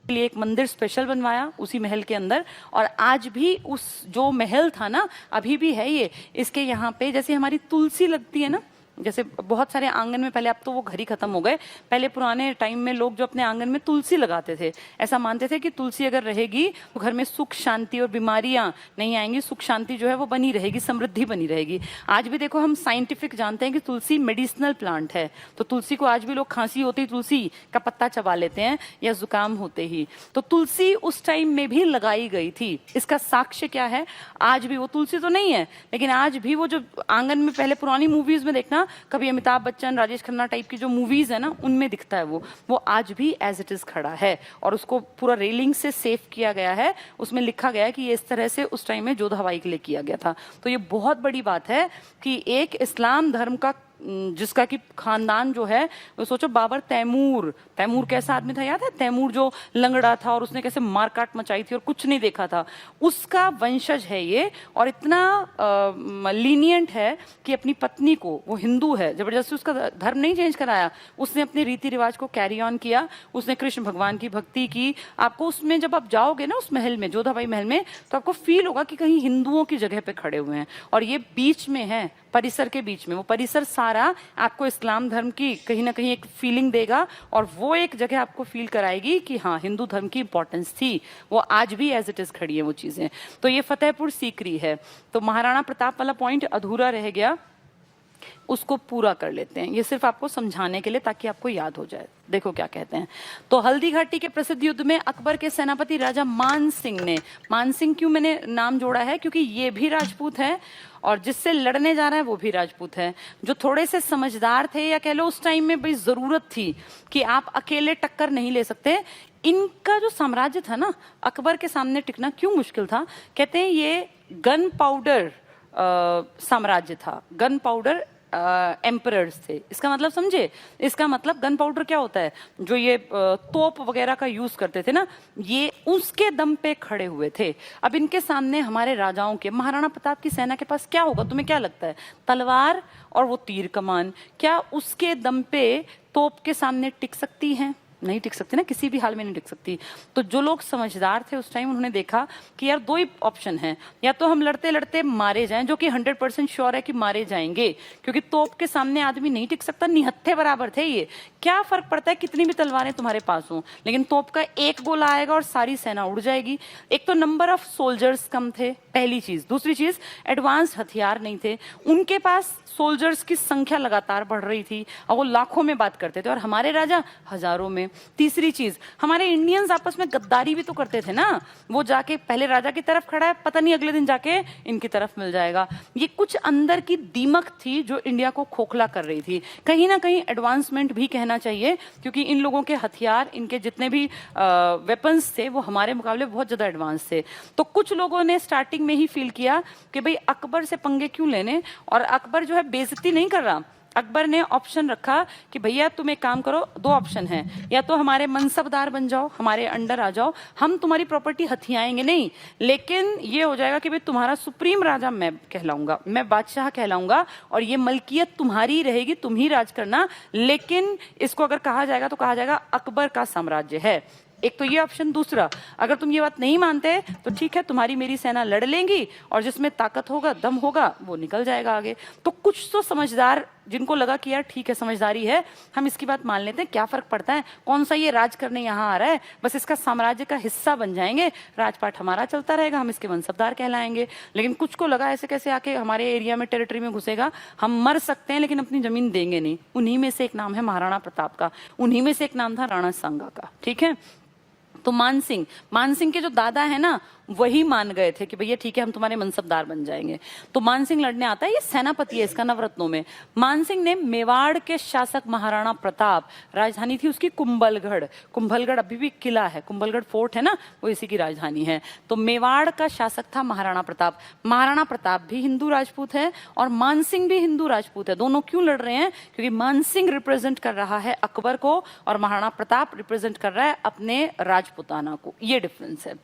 लिए एक मंदिर स्पेशल बनवाया उसी महल के अंदर, और आज भी उस जो महल था ना, अभी भी है ये। इसके यहाँ पे जैसे हमारी तुलसी लगती है ना, जैसे बहुत सारे आंगन में, पहले अब तो वो घर ही खत्म हो गए, पहले पुराने टाइम में लोग जो अपने आंगन में तुलसी लगाते थे, ऐसा मानते थे कि तुलसी अगर रहेगी तो घर में सुख शांति और बीमारियां नहीं आएंगी, सुख शांति जो है वो बनी रहेगी, समृद्धि बनी रहेगी। आज भी देखो हम साइंटिफिक जानते हैं कि तुलसी मेडिसिनल प्लांट है, तो तुलसी को आज भी लोग खांसी होते ही तुलसी का पत्ता चबा लेते हैं, या जुकाम होते ही। तो तुलसी उस टाइम में भी लगाई गई थी। इसका साक्ष्य क्या है? आज भी वो तुलसी तो नहीं है, लेकिन आज भी वो जो आंगन में, पहले पुरानी मूवीज में देखना, कभी अमिताभ बच्चन, राजेश खन्ना टाइप की जो मूवीज है ना, उनमें दिखता है वो आज भी एज इट इज खड़ा है, और उसको पूरा रेलिंग से सेव किया गया है। उसमें लिखा गया है कि ये इस तरह से उस टाइम में जोधा बाई के लिए किया गया था। तो ये बहुत बड़ी बात है कि एक इस्लाम धर्म का, जिसका कि खानदान जो है, वो सोचो बाबर तैमूर कैसा आदमी था, याद है? तैमूर जो लंगड़ा था और उसने कैसे मारकाट मचाई थी और कुछ नहीं देखा था, उसका वंशज है ये। और इतना लीनियंट है कि अपनी पत्नी को, वो हिंदू है, जबरदस्ती उसका धर्म नहीं चेंज कराया, उसने अपने रीति रिवाज को कैरी ऑन किया, उसने कृष्ण भगवान की भक्ति की। आपको उसमें जब आप जाओगे ना, उस महल में, जोधाबाई महल में, तो आपको फील होगा कि कहीं हिंदुओं की जगह पे खड़े हुए हैं, और ये बीच में है, परिसर के बीच में। वो परिसर सारा आपको इस्लाम धर्म की कहीं ना कहीं एक फीलिंग देगा, और वो एक जगह आपको फील कराएगी कि हाँ, हिंदू धर्म की इंपॉर्टेंस थी। वो आज भी एज इट इज खड़ी है वो चीजें। तो ये फतेहपुर सीकरी है। तो महाराणा प्रताप वाला पॉइंट अधूरा रह गया, उसको पूरा कर लेते हैं। ये सिर्फ आपको समझाने के लिए, ताकि आपको याद हो जाए। देखो क्या कहते हैं। तो हल्दी घाटी के प्रसिद्ध युद्ध में अकबर के सेनापति राजा मान सिंह ने, मान सिंह क्यों मैंने नाम जोड़ा है? क्योंकि ये भी राजपूत है, और जिससे लड़ने जा रहा है वो भी राजपूत है, जो थोड़े से समझदार थे, या कह लो उस टाइम में भाई जरूरत थी कि आप अकेले टक्कर नहीं ले सकते। इनका जो साम्राज्य था ना, अकबर के सामने टिकना क्यों मुश्किल था? कहते हैं ये गन पाउडर साम्राज्य था, गन पाउडर एम्परर्स थे। इसका मतलब समझे? इसका मतलब गन पाउडर क्या होता है? जो ये तोप वगैरह का यूज करते थे ना, ये उसके दम पे खड़े हुए थे। अब इनके सामने हमारे राजाओं के, महाराणा प्रताप की सेना के पास क्या होगा? तुम्हें क्या लगता है? तलवार और वो तीर कमान। क्या उसके दम पे तोप के सामने टिक सकती हैं? नहीं टिक सकती ना, किसी भी हाल में नहीं टिक सकती। तो जो लोग समझदार थे उस टाइम, उन्होंने देखा कि यार दो ही ऑप्शन है, या तो हम लड़ते लड़ते मारे जाएं, जो कि 100% श्योर है कि मारे जाएंगे, क्योंकि तोप के सामने आदमी नहीं टिक सकता, निहत्थे बराबर थे ये। क्या फर्क पड़ता है कितनी भी तलवारें तुम्हारे पास हो, लेकिन तोप का एक गोला आएगा और सारी सेना उड़ जाएगी। एक तो नंबर ऑफ सोल्जर्स कम थे, पहली चीज। दूसरी चीज, एडवांस हथियार नहीं थे उनके पास। सोल्जर्स की संख्या लगातार बढ़ रही थी, और वो लाखों में बात करते थे, और हमारे राजा हजारों में। तीसरी चीज, हमारे इंडियंस आपस में गद्दारी भी तो करते थे ना। वो जाके पहले राजा की तरफ खड़ा है, पता नहीं अगले दिन जाके इनकी तरफ मिल जाएगा। ये कुछ अंदर की दीमक थी जो इंडिया को खोखला कर रही थी। कहीं ना कहीं एडवांसमेंट भी कहना चाहिए, क्योंकि इन लोगों के हथियार, इनके जितने भी वेपन्स थे, वो हमारे मुकाबले बहुत ज्यादा एडवांस थे। तो कुछ लोगों ने स्टार्टिंग में ही फील किया कि भाई अकबर से पंगे क्यों लेने, और अकबर जो है बेइज्जती नहीं कर रहा। अकबर ने ऑप्शन रखा कि भैया तुम एक काम करो, दो ऑप्शन है, या तो हमारे मनसबदार बन जाओ, हमारे अंडर आ जाओ, हम तुम्हारी प्रॉपर्टी हथियाएंगे नहीं, लेकिन ये हो जाएगा कि भाई तुम्हारा सुप्रीम राजा मैं कहलाऊंगा, मैं बादशाह कहलाऊंगा, और ये मलकियत तुम्हारी रहेगी, तुम ही राज करना। लेकिन इसको अगर कहा जाएगा तो कहा जाएगा अकबर का साम्राज्य है। एक तो ये ऑप्शन। दूसरा, अगर तुम ये बात नहीं मानते तो ठीक है, तुम्हारी मेरी सेना लड़ लेंगी, और जिसमें ताकत होगा, दम होगा, वो निकल जाएगा आगे। तो कुछ तो समझदार, जिनको लगा कि यार ठीक है समझदारी है, हम इसकी बात मान लेते हैं, क्या फर्क पड़ता है, कौन सा ये राज करने यहाँ आ रहा है, बस इसका साम्राज्य का हिस्सा बन जाएंगे, राजपाट हमारा चलता रहेगा, हम इसके मनसबदार कहलाएंगे। लेकिन कुछ को लगा ऐसे कैसे आके हमारे एरिया में, टेरिटरी में घुसेगा, हम मर सकते हैं लेकिन अपनी जमीन देंगे नहीं। उन्हीं में से एक नाम है महाराणा प्रताप का, उन्हीं में से एक नाम था राणा सांगा का। ठीक है, तो मान सिंह के जो दादा है ना, वही मान गए थे कि भैया ठीक है, हम तुम्हारे मनसबदार बन जाएंगे। तो मान सिंह लड़ने आता है, ये सेनापति है इसका नवरत्नों में। मान सिंह ने मेवाड़ के शासक महाराणा प्रताप, राजधानी थी उसकी कुंभलगढ़ अभी भी किला है, कुंभलगढ़ फोर्ट है ना, वो इसी की राजधानी है। तो मेवाड़ का शासक था महाराणा प्रताप। महाराणा प्रताप भी हिंदू राजपूत है, और मान सिंह भी हिंदू राजपूत है। दोनों क्यों लड़ रहे हैं? क्योंकि मान सिंह रिप्रेजेंट कर रहा है अकबर को, और महाराणा प्रताप रिप्रेजेंट कर रहा है अपने राजपुताना को। ये डिफरेंस है।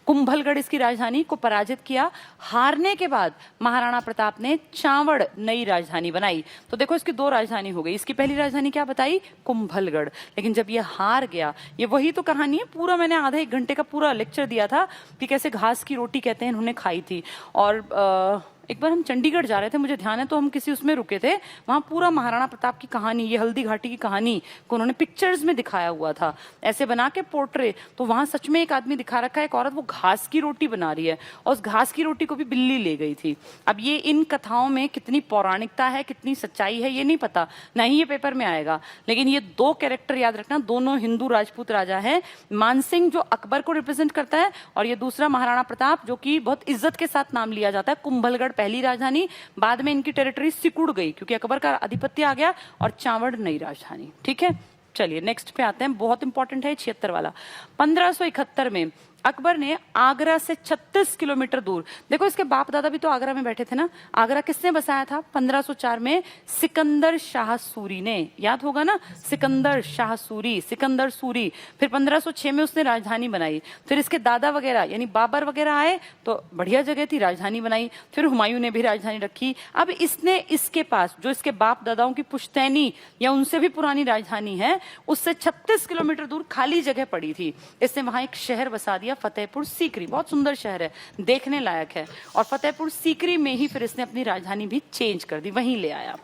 कुंभलगढ़ कुंभलगढ़ इसकी राजधानी, को पराजित किया। हारने के बाद महाराणा प्रताप ने चावड़ नई राजधानी बनाई। तो देखो इसकी दो राजधानी हो गई। इसकी पहली राजधानी क्या बताई? कुंभलगढ़। लेकिन जब ये हार गया, ये वही तो कहानी है, पूरा मैंने आधा एक घंटे का पूरा लेक्चर दिया था कि कैसे घास की रोटी कहते हैं इन्होंने खाई थी। और एक बार हम चंडीगढ़ जा रहे थे, मुझे ध्यान है, तो हम किसी उसमें रुके थे, वहां पूरा महाराणा प्रताप की कहानी, ये हल्दी घाटी की कहानी को उन्होंने पिक्चर्स में दिखाया हुआ था, ऐसे बना के पोर्ट्रे। तो वहां सच में एक आदमी दिखा रखा है, एक औरत वो घास की रोटी बना रही है और उस घास की रोटी को भी बिल्ली ले गई थी। अब ये इन कथाओं में कितनी पौराणिकता है, कितनी सच्चाई है, ये नहीं पता, ना ही ये पेपर में आएगा। लेकिन ये दो कैरेक्टर याद रखना, दोनों हिंदू राजपूत राजा है। मानसिंह जो अकबर को रिप्रेजेंट करता है, और ये दूसरा महाराणा प्रताप जो कि बहुत इज्जत के साथ नाम लिया जाता है। कुंभलगढ़ पहली राजधानी, बाद में इनकी टेरिटरी सिकुड़ गई क्योंकि अकबर का आधिपत्य आ गया, और चावड़ नई राजधानी। ठीक है, चलिए नेक्स्ट पे आते हैं, बहुत इंपॉर्टेंट है 76 वाला। 1571 में अकबर ने आगरा से 36 किलोमीटर दूर, देखो इसके बाप दादा भी तो आगरा में बैठे थे ना। आगरा किसने बसाया था? 1504 में सिकंदर शाह सूरी ने, याद होगा ना, सिकंदर शाह सूरी, सिकंदर सूरी। फिर 1506 में उसने राजधानी बनाई। फिर इसके दादा वगैरह यानी बाबर वगैरह आए तो बढ़िया जगह थी, राजधानी बनाई। फिर हुमायूं ने भी राजधानी रखी। अब इसने इसके पास जो इसके बाप दादाओं की पुश्तैनी या उनसे भी पुरानी राजधानी है, उससे 36 किलोमीटर दूर खाली जगह पड़ी थी। इसने वहां एक शहर बसा दिया, फतेहपुर सीकरी। बहुत सुंदर शहर है, देखने लायक है। और फतेहपुर सीकरी में ही फिर इसने अपनी राजधानी भी चेंज कर दी, वहीं ले आया।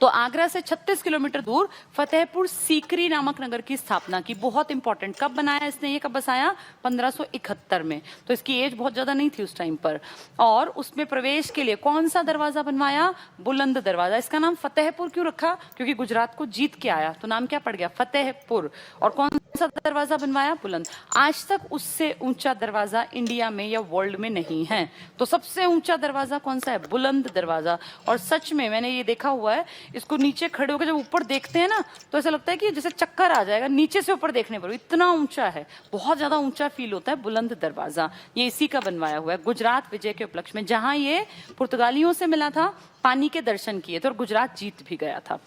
तो आगरा से 36 किलोमीटर दूर फतेहपुर सीकरी नामक नगर की स्थापना की। बहुत इंपॉर्टेंट, कब बनाया इसने, ये कब बसाया? 1571 में। तो इसकी एज बहुत ज्यादा नहीं थी उस टाइम पर। और उसमें प्रवेश के लिए कौन सा दरवाजा बनवाया? बुलंद दरवाजा। इसका नाम फतेहपुर क्यों रखा? क्योंकि गुजरात को जीत के आया, तो नाम क्या पड़ गया? फतेहपुर। और कौन सा दरवाजा बनवाया? बुलंद। आज तक उससे ऊंचा दरवाजा इंडिया में या वर्ल्ड में नहीं है। तो सबसे ऊंचा दरवाजा कौन सा है? बुलंद दरवाजा। और सच में मैंने ये देखा हुआ है, इसको नीचे खड़े होकर जब ऊपर देखते हैं ना, तो ऐसा लगता है कि जैसे चक्कर आ जाएगा नीचे से ऊपर देखने पर, इतना ऊंचा है, बहुत ज्यादा ऊंचा फील होता है बुलंद दरवाजा। ये इसी का बनवाया हुआ है गुजरात विजय के उपलक्ष्य में, जहां ये पुर्तगालियों से मिला था, पानी के दर्शन किए थे और गुजरात जीत भी गया था।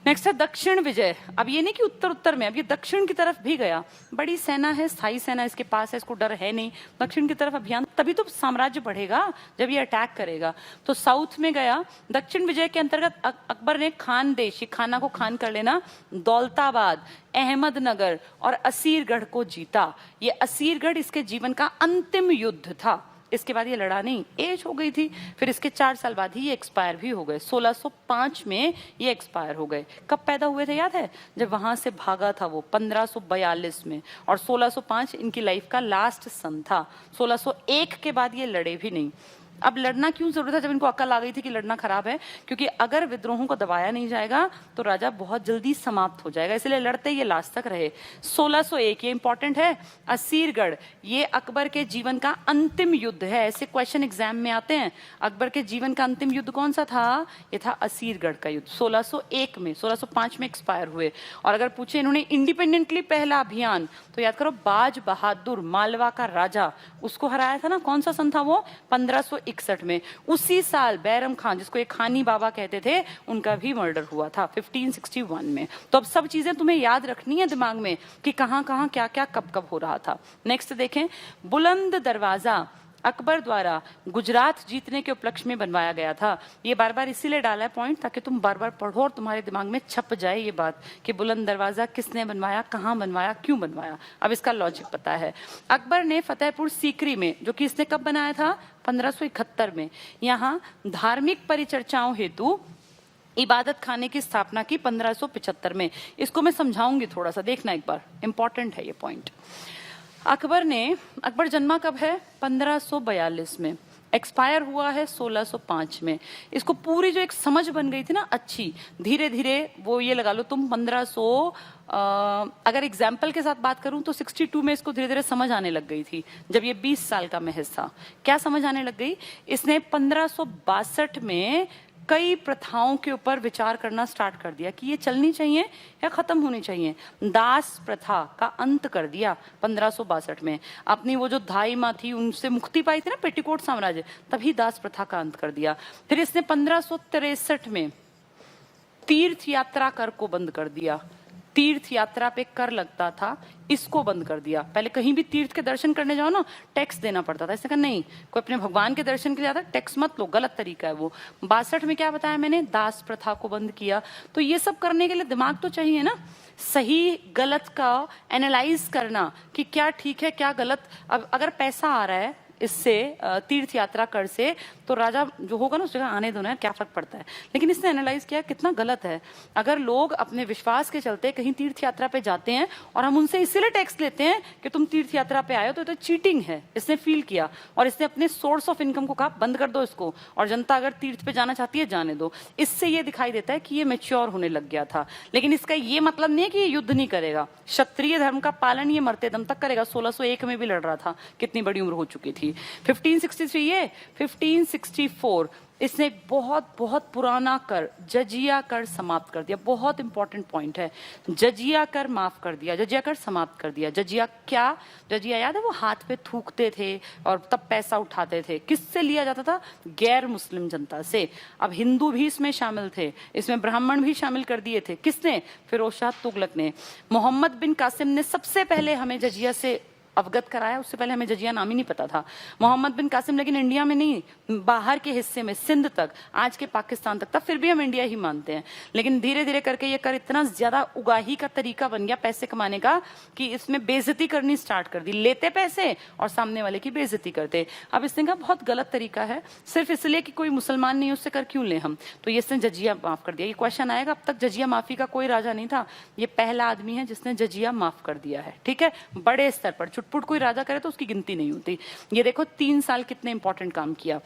नेक्स्ट है दक्षिण विजय। अब ये नहीं कि उत्तर उत्तर में, अब ये दक्षिण की तरफ भी गया। बड़ी सेना है, स्थायी सेना इसके पास है, इसको डर है नहीं। दक्षिण की तरफ अभियान, तभी तो साम्राज्य बढ़ेगा जब ये अटैक करेगा। तो साउथ में गया। दक्षिण विजय के अंतर्गत अकबर ने खानदेश, ये खाना को खान कर लेना, दौलताबाद, अहमदनगर और असीरगढ़ को जीता। ये असीरगढ़ इसके जीवन का अंतिम युद्ध था। इसके बाद ये लड़ा नहीं, एज हो गई थी। फिर इसके 4 साल बाद ही ये एक्सपायर भी हो गए। 1605 में ये एक्सपायर हो गए। कब पैदा हुए थे याद है? जब वहां से भागा था वो 1542 में। और 1605 इनकी लाइफ का लास्ट सन था। 1601 के बाद ये लड़े भी नहीं। अब लड़ना क्यों जरूरत है? जब इनको अक्ल आ गई थी कि लड़ना खराब है, क्योंकि अगर विद्रोहों को दबाया नहीं जाएगा तो राजा बहुत जल्दी समाप्त हो जाएगा, इसलिए लड़ते ये लास्ट तक रहे। 1601, ये इंपॉर्टेंट है, असीरगढ़, ये अकबर के जीवन का अंतिम युद्ध है। ऐसे क्वेश्चन एग्जाम में आते हैं। अकबर के जीवन का अंतिम युद्ध कौन सा था? ये था असीरगढ़ का युद्ध, 1601 में। 1605 में एक्सपायर हुए। और अगर पूछे इन्होंने इंडिपेंडेंटली पहला अभियान, तो याद करो, बाज बहादुर मालवा का राजा, उसको हराया था ना। कौन सा सन था वो? 1561 में। उसी साल बैरम खान, जिसको एक खानी बाबा कहते थे, उनका भी मर्डर हुआ था 1561 में। तो अब सब चीजें तुम्हें याद रखनी है दिमाग में कि कहां कहां क्या क्या कब कब हो रहा था। नेक्स्ट देखें, बुलंद दरवाजा अकबर द्वारा गुजरात जीतने के उपलक्ष्य में बनवाया गया था। ये बार बार इसीलिए डाला है पॉइंट, ताकि तुम बार बार पढ़ो और तुम्हारे दिमाग में छप जाए ये बात कि बुलंद दरवाजा किसने बनवाया, कहां बनवाया, क्यों बनवाया। अब इसका लॉजिक पता है। अकबर ने फतेहपुर सीकरी में, जो कि इसने कब बनाया था? 1571 में। यहाँ धार्मिक परिचर्चाओं हेतु इबादत खाने की स्थापना की 1575 में। इसको मैं समझाऊंगी थोड़ा सा, देखना एक बार, इंपॉर्टेंट है ये पॉइंट। अकबर जन्मा कब है? 1542 में। एक्सपायर हुआ है 1605 में। इसको पूरी जो एक समझ बन गई थी ना अच्छी, धीरे धीरे वो ये लगा लो तुम 1500, अगर एग्जाम्पल के साथ बात करूं तो 62 में इसको धीरे धीरे समझ आने लग गई थी, जब ये 20 साल का महज था। क्या समझ आने लग गई? इसने 1562 में कई प्रथाओं के ऊपर विचार करना स्टार्ट कर दिया कि ये चलनी चाहिए या खत्म होनी चाहिए। दास प्रथा का अंत कर दिया 1562 में। अपनी वो जो धाई माँ थी उनसे मुक्ति पाई थी ना, पेटीकोट साम्राज्य, तभी दास प्रथा का अंत कर दिया। फिर इसने 1563 में तीर्थ यात्रा कर को बंद कर दिया। तीर्थ यात्रा पे कर लगता था, इसको बंद कर दिया। पहले कहीं भी तीर्थ के दर्शन करने जाओ ना, टैक्स देना पड़ता था। इसने कहा नहीं, कोई अपने भगवान के दर्शन के लिए जाता टैक्स मत लो, गलत तरीका है वो। 62 में क्या बताया मैंने, दास प्रथा को बंद किया। तो ये सब करने के लिए दिमाग तो चाहिए ना, सही गलत का एनालाइज करना कि क्या ठीक है क्या गलत। अब अगर पैसा आ रहा है इससे तीर्थ यात्रा कर से, तो राजा जो होगा ना उस जगह आने दो ना, क्या फर्क पड़ता है। लेकिन इसने एनालाइज किया कितना गलत है। अगर लोग अपने विश्वास के चलते कहीं तीर्थ यात्रा पे जाते हैं और हम उनसे इसीलिए टैक्स लेते हैं कि तुम तीर्थ यात्रा पे आए हो, तो चीटिंग है। इसने फील किया और इसने अपने सोर्स ऑफ इनकम को कहा बंद कर दो इसको, और जनता अगर तीर्थ पे जाना चाहती है जाने दो। इससे ये दिखाई देता है कि ये मैच्योर होने लग गया था। लेकिन इसका ये मतलब नहीं है कि ये युद्ध नहीं करेगा, क्षत्रिय धर्म का पालन ये मरते दम तक करेगा। 1601 में भी लड़ रहा था, कितनी बड़ी उम्र हो चुकी थी। 1563 ये 1564 इसने बहुत बहुत पुराना कर, जजिया कर समाप्त कर दिया। बहुत इंपॉर्टेंट पॉइंट है, जजिया कर माफ कर दिया, जजिया कर समाप्त कर दिया। जजिया क्या, जजिया याद है वो हाथ पे थूकते थे और तब पैसा उठाते थे। किससे लिया जाता था, गैर मुस्लिम जनता से। अब हिंदू भी इसमें शामिल थे, इसमें ब्राह्मण भी शामिल कर दिए थे। किसने, फिरोज शाह तुगलक ने। मोहम्मद बिन कासिम ने सबसे पहले हमें जजिया से अवगत कराया, उससे पहले हमें जजिया नाम ही नहीं पता था। मोहम्मद बिन कासिम लेकिन इंडिया में नहीं, बाहर के हिस्से में, सिंध तक, आज के पाकिस्तान तक था, फिर भी हम इंडिया ही मानते हैं। लेकिन धीरे धीरे करके ये कर इतना ज्यादा उगाही का तरीका बन गया पैसे कमाने का कि इसमें बेइज्जती करनी स्टार्ट कर दी। लेते पैसे और सामने वाले की बेइज्जती करते। अब इसने कहा बहुत गलत तरीका है, सिर्फ इसलिए कि कोई मुसलमान नहीं उससे कर क्यों ले हम, तो ये इसने जजिया माफ कर दिया। ये क्वेश्चन आएगा, अब तक जजिया माफी का कोई राजा नहीं था, ये पहला आदमी है जिसने जजिया माफ कर दिया है। ठीक है, बड़े स्तर पर छुटपुट कोई राजा करे तो उसकी गिनती नहीं होती। ये देखो 3 साल कितने इंपॉर्टेंट काम किया।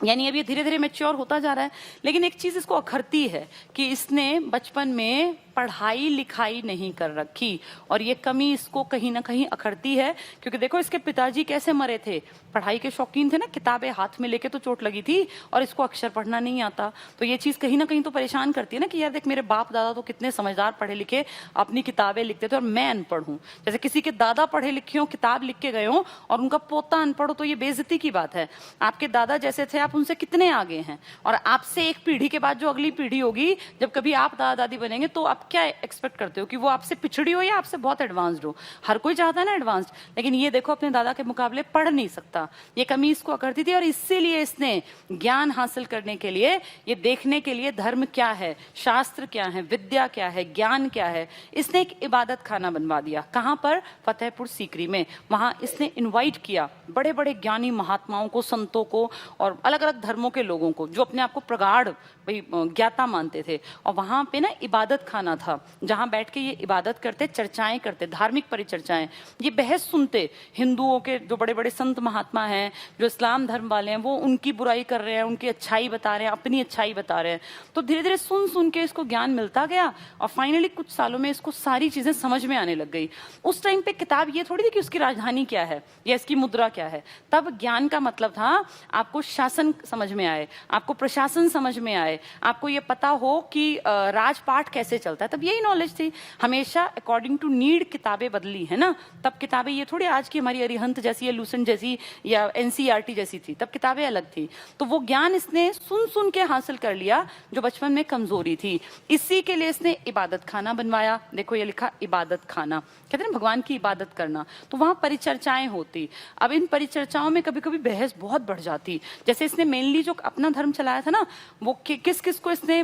यानी अब ये धीरे धीरे मैच्योर होता जा रहा है। लेकिन एक चीज इसको अखरती है कि इसने बचपन में पढ़ाई लिखाई नहीं कर रखी, और ये कमी इसको कहीं ना कहीं अखरती है। क्योंकि देखो इसके पिताजी कैसे मरे थे, पढ़ाई के शौकीन थे ना, किताबें हाथ में लेके तो चोट लगी थी, और इसको अक्षर पढ़ना नहीं आता। तो ये चीज कहीं ना कहीं तो परेशान करती है ना कि यार देख मेरे बाप दादा तो कितने समझदार पढ़े लिखे अपनी किताबें लिखते थे और मैं अनपढ़ हूँ। जैसे किसी के दादा पढ़े लिखे हो, किताब लिख के गए हो, और उनका पोता अनपढ़ हो, तो ये बेइज्जती की बात है। आपके दादा जैसे थे आप उनसे कितने आगे हैं, और आपसे एक पीढ़ी के बाद जो अगली पीढ़ी होगी, जब कभी आप दादा दादी बनेंगे, तो आप क्या एक्सपेक्ट करते हो कि वो आपसे पिछड़ी हो या आपसे बहुत एडवांस्ड हो। हर कोई चाहता है ना एडवांस्ड, लेकिन ये देखो अपने दादा के मुकाबले पढ़ नहीं सकता। ये कमी इसको अकड़ती थी, और इसीलिए इसने ज्ञान हासिल करने के लिए, ये देखने के लिए धर्म क्या है, शास्त्र क्या है, विद्या क्या है, ज्ञान क्या है, इसने एक इबादत खाना बनवा दिया। कहां पर, फतेहपुर सीकरी में। वहां इसने इनवाइट किया बड़े बड़े ज्ञानी महात्माओं को, संतों को, और अलग अलग धर्मों के लोगों को जो अपने आप को प्रगाढ़ ज्ञाता मानते थे। और वहां पे ना इबादत खाना था, जहां बैठ के ये इबादत करते, चर्चाएं करते, धार्मिक परिचर्चाएं, ये बहस सुनते। हिंदुओं के जो बड़े बड़े संत महात्मा हैं, जो इस्लाम धर्म वाले हैं, वो उनकी बुराई कर रहे हैं, उनकी अच्छाई बता रहे हैं, अपनी अच्छाई बता रहे हैं। तो धीरे धीरे सुन सुन के इसको ज्ञान मिलता गया, और फाइनली कुछ सालों में इसको सारी चीजें समझ में आने लग गई। उस टाइम पे किताब ये थोड़ी थी कि उसकी राजधानी क्या है या इसकी मुद्रा क्या है। तब ज्ञान का मतलब था आपको शासन समझ में आए, आपको प्रशासन समझ में आए, आपको ये पता हो कि राजपाट कैसे चलता है। तब यही नॉलेज थी। हमेशा अकॉर्डिंग टू नीड किताबें बदली है ना। तब किताबें ये थोड़ी आज की हमारी अरिहंत जैसी या लूसेंट जैसी या एनसीईआरटी जैसी थी, तब किताबें अलग थी। तो वो ज्ञान इसने सुन सुन के हासिल कर लिया जो बचपन में कमजोरी थी। इसी के लिए इसने इबादत खाना बनवाया। देखो ये लिखा इबादत खाना, कहते हैं भगवान की इबादत करना। तो वहां परिचर्चाएं होती। अब इन परिचर्चाओं में कभी कभी बहस बहुत बढ़ जाती। जैसे इसने मेनली जो अपना धर्म चलाया था ना, वो किस किस को इसने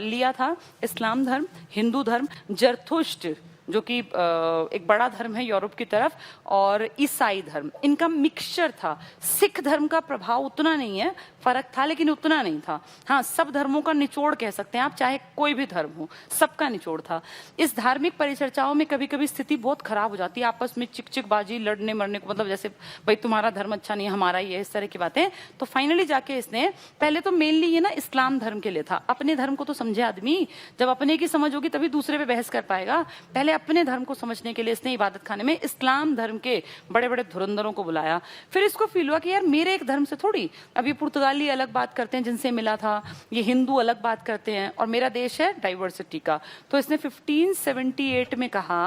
लिया था, इस्लाम धर्म, हिंदू धर्म, जरथुष्ट जो कि एक बड़ा धर्म है यूरोप की तरफ, और ईसाई धर्म, इनका मिक्सचर था। सिख धर्म का प्रभाव उतना नहीं है, फर्क था लेकिन उतना नहीं था। हाँ, सब धर्मों का निचोड़ कह सकते हैं आप, चाहे कोई भी धर्म हो, सबका निचोड़ था। इस धार्मिक परिचर्चाओं में कभी कभी स्थिति बहुत खराब हो जाती है, आपस में चिकचिकबाजी, लड़ने मरने को, मतलब जैसे भाई तुम्हारा धर्म अच्छा नहीं, हमारा ये, इस तरह की बातें। तो फाइनली जाके इसने, पहले तो मेनली ये ना इस्लाम धर्म के लिए था। अपने धर्म को तो समझे आदमी, जब अपने की समझ होगी तभी दूसरे पे बहस कर पाएगा। पहले अपने धर्म को समझने के लिए इसने इबादत खाने में इस्लाम धर्म के बड़े बड़े धुरंधरों को बुलाया। फिर इसको फील हुआ कि यार मेरे एक धर्म से थोड़ी, अब ये पुर्तगाली अलग बात करते हैं जिनसे मिला था, ये हिंदू अलग बात करते हैं, और मेरा देश है डाइवर्सिटी का। तो इसने 1578 में कहा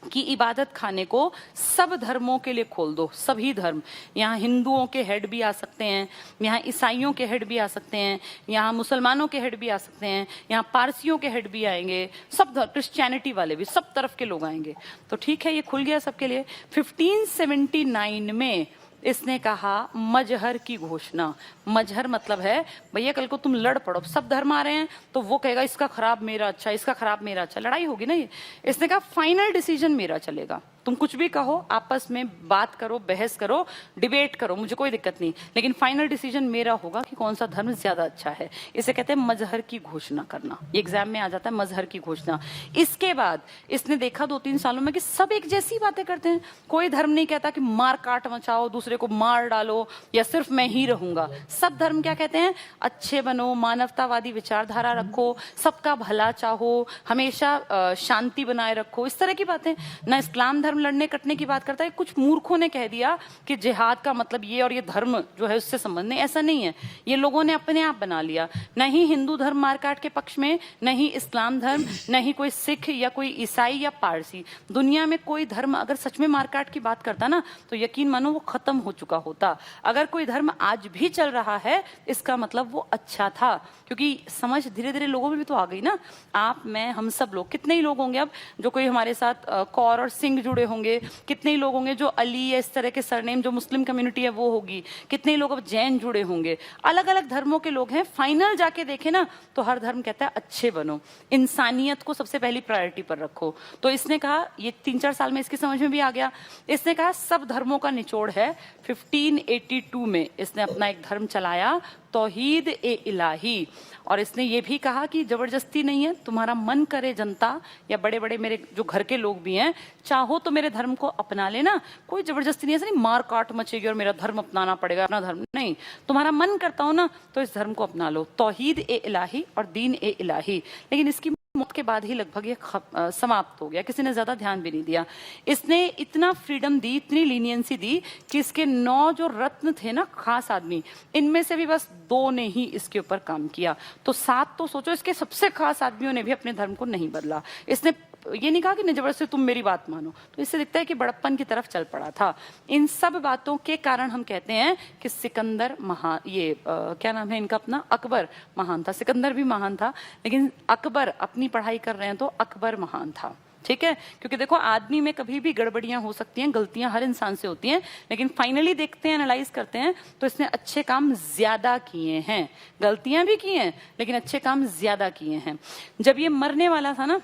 कि इबादत खाने को सब धर्मों के लिए खोल दो, सभी धर्म। यहाँ हिंदुओं के हेड भी आ सकते हैं, यहाँ ईसाइयों के हेड भी आ सकते हैं, यहाँ मुसलमानों के हेड भी आ सकते हैं, यहाँ पारसियों के हेड भी आएंगे, सब क्रिश्चियनिटी वाले भी, सब तरफ के लोग आएंगे। तो ठीक है, ये खुल गया सबके लिए। 1579 में इसने कहा मजहर की घोषणा। मजहर मतलब है भैया कल को तुम लड़ पड़ो, सब धर्म आ रहे हैं तो वो कहेगा इसका खराब मेरा अच्छा, इसका खराब मेरा अच्छा, लड़ाई होगी ना ये। इसने कहा फाइनल डिसीजन मेरा चलेगा, तुम कुछ भी कहो, आपस में बात करो, बहस करो, डिबेट करो, मुझे कोई दिक्कत नहीं, लेकिन फाइनल डिसीजन मेरा होगा कि कौन सा धर्म ज्यादा अच्छा है। इसे कहते हैं मजहर की घोषणा करना। ये एग्जाम में आ जाता है मजहर की घोषणा। इसके बाद इसने देखा 2-3 सालों में कि सब एक जैसी बातें करते हैं, कोई धर्म नहीं कहता कि मार काट मचाओ, दूसरे को मार डालो, या सिर्फ मैं ही रहूंगा। सब धर्म क्या कहते हैं? अच्छे बनो, मानवतावादी विचारधारा रखो, सबका भला चाहो, हमेशा शांति बनाए रखो, इस तरह की बातें। ना इस्लाम धर्म लड़ने कटने की बात करता है। कुछ मूर्खों ने कह दिया कि जिहाद का मतलब ये और ये धर्म जो है उससे संबंध नहीं, ऐसा नहीं है, ये लोगों ने अपने आप बना लिया। नहीं हिंदू धर्म मारकाट के पक्ष में, नहीं इस्लाम धर्म, नहीं कोई सिख या कोई ईसाई या पारसी। दुनिया में कोई धर्म अगर सच में मारकाट की बात करता ना तो यकीन मानो वो खत्म हो चुका होता। अगर कोई धर्म आज भी चल रहा है इसका मतलब वो अच्छा था, क्योंकि समझ धीरे धीरे लोगों में भी तो आ गई ना। आप, मैं, हम सब लोग, कितने ही लोग होंगे अब जो कोई हमारे साथ कौर और सिंह जुड़े होंगे, कितने ही लोग होंगे जो अली या इस तरह के सरनेम जो मुस्लिम कम्युनिटी है वो होगी, कितने ही लोग अब जैन जुड़े होंगे, अलग अलग धर्मों के लोग हैं। फाइनल जाके देखे ना तो हर धर्म कहता है अच्छे बनो, इंसानियत को सबसे पहली प्रायोरिटी पर रखो। तो इसने कहा, ये 3-4 साल में इसकी समझ में भी आ गया, इसने कहा सब धर्मों का निचोड़ है। 1582 में इसने अपना एक धर्म चलाया, तौहीद ए इलाही। और इसने ये भी कहा कि जबरदस्ती नहीं है, तुम्हारा मन करे जनता या बड़े बड़े मेरे जो घर के लोग भी हैं, चाहो तो मेरे धर्म को अपना लेना, कोई जबरदस्ती नहीं है, ऐसा नहीं मार काट मचेगी और मेरा धर्म अपनाना पड़ेगा, अपना धर्म नहीं, तुम्हारा मन करता हो ना तो इस धर्म को अपना लो। तौहीद ए इलाही और दीन ए इलाही। लेकिन इसकी मौत के बाद ही लगभग ये समाप्त हो गया, किसी ने ज्यादा ध्यान भी नहीं दिया। इसने इतना फ्रीडम दी, इतनी लीनियंसी दी कि इसके 9 जो रत्न थे ना, खास आदमी, इनमें से भी बस 2 ने ही इसके ऊपर काम किया। तो 7 तो सोचो, इसके सबसे खास आदमियों ने भी अपने धर्म को नहीं बदला। इसने ये नहीं कहा कि नहीं जबरदस्ती तुम मेरी बात मानो, तो इससे दिखता है कि बड़प्पन की तरफ चल पड़ा था। इन सब बातों के कारण हम कहते हैं कि सिकंदर महान, ये क्या नाम है इनका अपना, अकबर महान था। सिकंदर भी महान था, लेकिन अकबर, अपनी पढ़ाई कर रहे हैं तो अकबर महान था। ठीक है, क्योंकि देखो आदमी में कभी भी गड़बड़ियां हो सकती हैं, गलतियां हर इंसान से होती हैं, लेकिन फाइनली देखते हैं, एनालाइज करते हैं तो इसने अच्छे काम ज्यादा किए हैं, गलतियां भी की हैं लेकिन अच्छे काम ज्यादा किए हैं। जब ये मरने वाला था ना,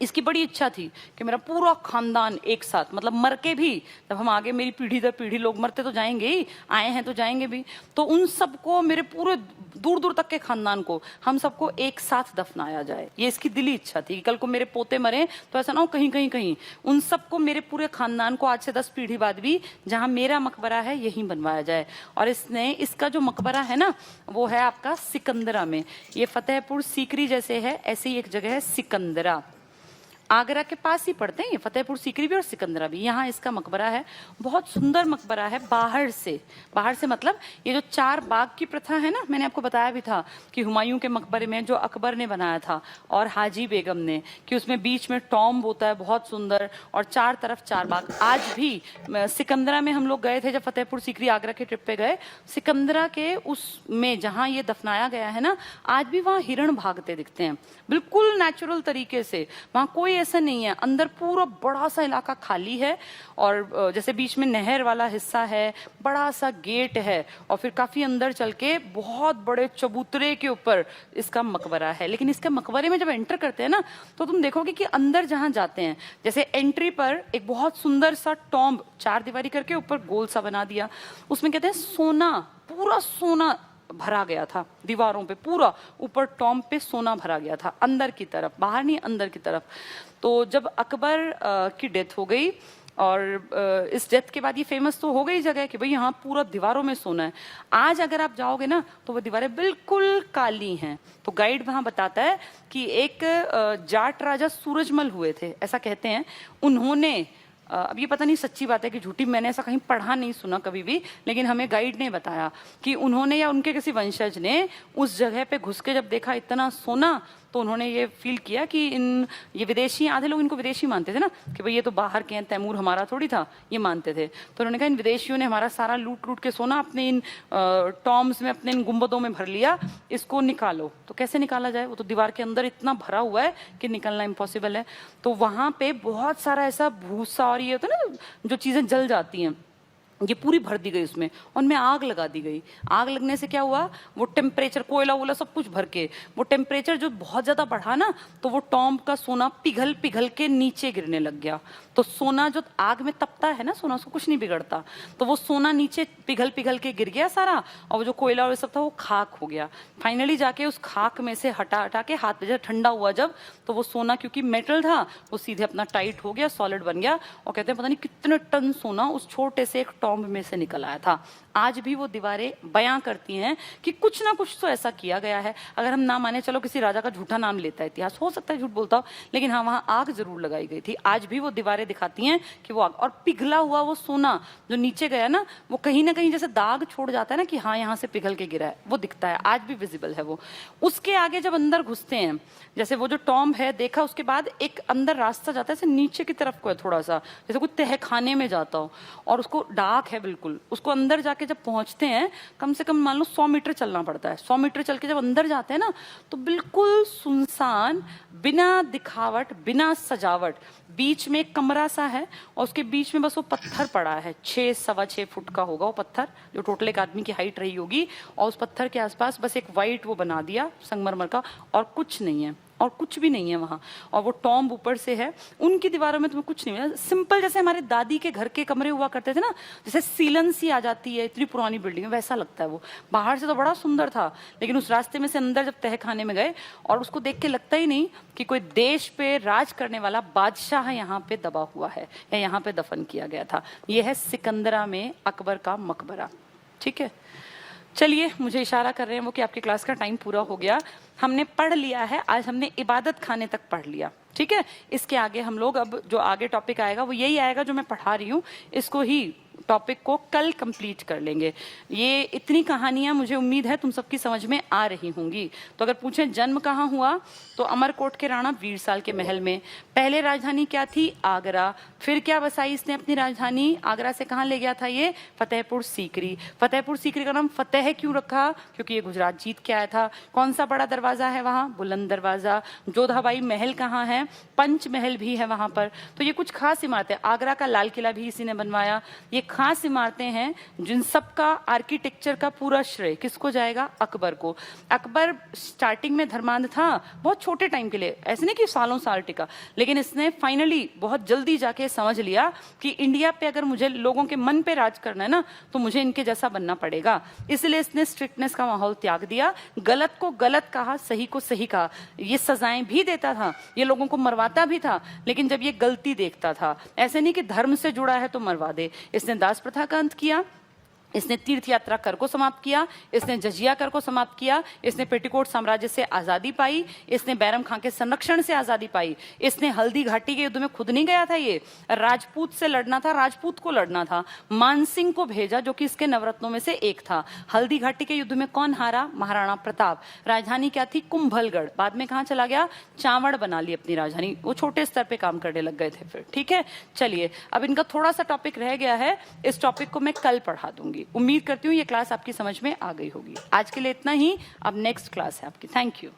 इसकी बड़ी इच्छा थी कि मेरा पूरा खानदान एक साथ, मतलब मर के भी, जब हम आगे मेरी पीढ़ी दर पीढ़ी लोग मरते तो जाएंगे ही, आए हैं तो जाएंगे भी, तो उन सबको, मेरे पूरे दूर दूर तक के खानदान को, हम सबको एक साथ दफनाया जाए। ये इसकी दिली इच्छा थी कि कल को मेरे पोते मरे तो ऐसा ना हो कहीं कहीं कहीं, उन सबको, मेरे पूरे खानदान को आज से 10 पीढ़ी बाद भी जहां मेरा मकबरा है यहीं बनवाया जाए। और इसने, इसका जो मकबरा है ना वो है आपका सिकंदरा में। ये फतेहपुर सीकरी जैसे है, ऐसी ही एक जगह है सिकंदरा, आगरा के पास ही पड़ते हैं ये, फतेहपुर सीकरी भी और सिकंदरा भी। यहाँ इसका मकबरा है, बहुत सुंदर मकबरा है। बाहर से मतलब ये जो 4 बाग की प्रथा है ना, मैंने आपको बताया भी था कि हुमायूं के मकबरे में जो अकबर ने बनाया था और हाजी बेगम ने, कि उसमें बीच में टॉम्ब होता है बहुत सुंदर और 4 तरफ 4 बाग। आज भी सिकंदरा में हम लोग गए थे, जब फतेहपुर सीकरी आगरा के ट्रिप पे गए, सिकंदरा के उसमें जहाँ ये दफनाया गया है ना, आज भी वहाँ हिरण भागते दिखते हैं, बिल्कुल नेचुरल तरीके से। वहाँ कोई ऐसा नहीं है, अंदर पूरा बड़ा सा इलाका खाली है और जैसे बीच में नहर वाला हिस्सा है, बड़ा सा गेट है और फिर काफी अंदर चल के बहुत बड़े चबूतरे के ऊपर इसका मकबरा है। लेकिन इसके मकबरे में जब एंटर करते हैं ना तो तुम देखोगे कि अंदर जहां जाते हैं, जैसे एंट्री पर एक बहुत सुंदर सा टॉम्ब 4 दीवारी करके ऊपर गोल सा बना दिया, उसमें कहते हैं सोना, पूरा सोना भरा गया था, दीवारों पे पूरा ऊपर टॉम्ब पे सोना भरा गया था, अंदर की तरफ, बाहर नहीं अंदर की तरफ। तो जब अकबर की डेथ हो गई और इस डेथ के बाद ये फेमस तो हो गई जगह कि भाई यहाँ पूरा दीवारों में सोना है। आज अगर आप जाओगे ना तो वो दीवारें बिल्कुल काली हैं। तो गाइड वहां बताता है कि एक जाट राजा सूरजमल हुए थे, ऐसा कहते हैं, उन्होंने, अब ये पता नहीं सच्ची बात है कि झूठी, मैंने ऐसा कहीं पढ़ा नहीं सुना कभी भी, लेकिन हमें गाइड ने बताया कि उन्होंने या उनके किसी वंशज ने उस जगह पे घुस के जब देखा इतना सोना, तो उन्होंने ये फील किया कि ये विदेशी, आधे लोग इनको विदेशी मानते थे ना कि भाई ये तो बाहर के हैं, तैमूर हमारा थोड़ी था, ये मानते थे। तो उन्होंने कहा इन विदेशियों ने हमारा सारा लूट लूट के सोना अपने इन टॉम्स में, अपने इन गुंबदों में भर लिया, इसको निकालो। तो कैसे निकाला जाए, वो तो दीवार के अंदर इतना भरा हुआ है कि निकलना इम्पॉसिबल है। तो वहां पे बहुत सारा ऐसा भूसा और ये होता है ना जो चीजें जल जाती हैं, ये पूरी भर दी गई उसमें, उनमें आग लगा दी गई। आग लगने से क्या हुआ, वो टेम्परेचर, कोयला वोला सब कुछ भर के, वो टेम्परेचर जो बहुत ज्यादा बढ़ा ना, तो वो टॉम्ब का सोना पिघल पिघल के नीचे गिरने लग गया। तो सोना जो आग में तपता है ना, सोना उसको कुछ नहीं बिगड़ता, तो वो सोना नीचे पिघल पिघल के गिर गया सारा, और वो जो कोयला और सब था वो खाक हो गया। फाइनली जाके उस खाक में से हटा हटा के हाथ पे जब ठंडा हुआ जब, तो वो सोना क्योंकि मेटल था वो सीधे अपना टाइट हो गया, सॉलिड बन गया। और कहते हैं पता नहीं कितने टन सोना उस छोटे से एक टॉम्ब में से निकल आया था। आज भी वो दीवारें बयां करती हैं कि कुछ ना कुछ तो ऐसा किया गया है। अगर हम ना माने, चलो किसी राजा का झूठा नाम लेता है इतिहास, हो सकता है झूठ बोलता हो, लेकिन हाँ वहां आग जरूर लगाई गई थी। आज भी वो दीवारें दिखाती हैं कि वो आग, और पिघला हुआ वो सोना जो नीचे गया ना, वो कहीं ना कहीं जैसे दाग छोड़ जाता है ना कि हाँ यहाँ से पिघल के गिरा है, वो दिखता है, आज भी विजिबल है वो। उसके आगे जब अंदर घुसते हैं, जैसे वो जो टॉम्ब है देखा, उसके बाद एक अंदर रास्ता जाता है ऐसे नीचे की तरफ को है थोड़ा सा, जैसे कोई तहखाने में जाता हो, और उसको डार्क है बिल्कुल। उसको अंदर जाके जब पहुंचते हैं, कम से कम मान लो 100 मीटर चलना पड़ता है। 100 मीटर चल के जब अंदर जाते हैं ना, तो बिल्कुल सुनसान, बिना दिखावट, बिना सजावट, बीच में एक कमरा सा है, और उसके बीच में बस वो पत्थर पड़ा है, 6-6.25 फुट का होगा वो पत्थर, जो टोटल एक आदमी की हाइट रही होगी। और उस पत्थर के आसपास बस एक वाइट वो बना दिया संगमरमर का, और कुछ नहीं है, और कुछ भी नहीं है वहां। और वो टॉम्ब ऊपर से है, उनकी दीवारों में तुम्हें कुछ नहीं मिला, सिंपल जैसे हमारे दादी के घर के कमरे हुआ करते थे ना, जैसे सीलन सी आ जाती है इतनी पुरानी बिल्डिंग में, वैसा लगता है वो। बाहर से तो बड़ा सुंदर था, लेकिन उस रास्ते में से अंदर जब तहखाने में गए, और उसको देख के लगता ही नहीं कि कोई देश पे राज करने वाला बादशाह यहाँ पे दबा हुआ है या यहाँ पे दफन किया गया था। यह है सिकंदरा में अकबर का मकबरा। ठीक है, चलिए, मुझे इशारा कर रहे हैं वो कि आपकी क्लास का टाइम पूरा हो गया। हमने पढ़ लिया है, आज हमने इबादत खाने तक पढ़ लिया। ठीक है, इसके आगे हम लोग, अब जो आगे टॉपिक आएगा वो यही आएगा जो मैं पढ़ा रही हूँ, इसको ही टॉपिक को कल कंप्लीट कर लेंगे। ये इतनी कहानियां मुझे उम्मीद है तुम सबकी समझ में आ रही होंगी। तो अगर पूछें जन्म कहाँ हुआ, तो अमरकोट के राणा वीरसाल के महल में। पहले राजधानी क्या थी, आगरा। फिर क्या बसाई इसने अपनी राजधानी, आगरा से कहाँ ले गया था ये, फतेहपुर सीकरी। फतेहपुर सीकरी का नाम फतेह क्यों रखा, क्योंकि ये गुजरात जीत के आया था। कौन सा बड़ा दरवाजा है वहाँ, बुलंद दरवाजा। जोधाबाई महल कहाँ है, पंच महल भी है वहां पर। तो ये कुछ खास इमारतें, आगरा का लाल किला भी इसी ने बनवाया। ये खास इमारतें हैं जिन सब का आर्किटेक्चर का पूरा श्रेय किसको जाएगा, अकबर को। अकबर स्टार्टिंग में धर्मांध था, बहुत छोटे टाइम के लिए, ऐसे नहीं कि सालों साल टिका, लेकिन इसने फाइनली बहुत जल्दी जाके समझ लिया कि इंडिया पे अगर मुझे लोगों के मन पे राज करना है ना, तो मुझे इनके जैसा बनना पड़ेगा। इसलिए इसने स्ट्रिक्टनेस का माहौल त्याग दिया, गलत को गलत कहा, सही को सही कहा। ये सजाएं भी देता था, ये लोगों को मरवाता भी था, लेकिन जब ये गलती देखता था, ऐसे नहीं कि धर्म से जुड़ा है तो मरवा दे। इसने दास प्रथा का अंत किया, इसने तीर्थ यात्रा कर को समाप्त किया, इसने जजिया कर को समाप्त किया, इसने पेटीकोट साम्राज्य से आजादी पाई, इसने बैरम खां के संरक्षण से आजादी पाई। इसने हल्दी घाटी के युद्ध में खुद नहीं गया था, ये राजपूत से लड़ना था, राजपूत को लड़ना था। मानसिंह को भेजा जो कि इसके नवरत्नों में से एक था। हल्दी घाटी के युद्ध में कौन हारा, महाराणा प्रताप। राजधानी क्या थी, कुंभलगढ़। बाद में कहाँ चला गया, चावड़ बना ली अपनी राजधानी। वो छोटे स्तर पे काम करने लग गए थे फिर। ठीक है, चलिए, अब इनका थोड़ा सा टॉपिक रह गया है, इस टॉपिक को मैं कल पढ़ा दूंगी। उम्मीद करती हूँ ये क्लास आपकी समझ में आ गई होगी। आज के लिए इतना ही, अब नेक्स्ट क्लास है आपकी। Thank you.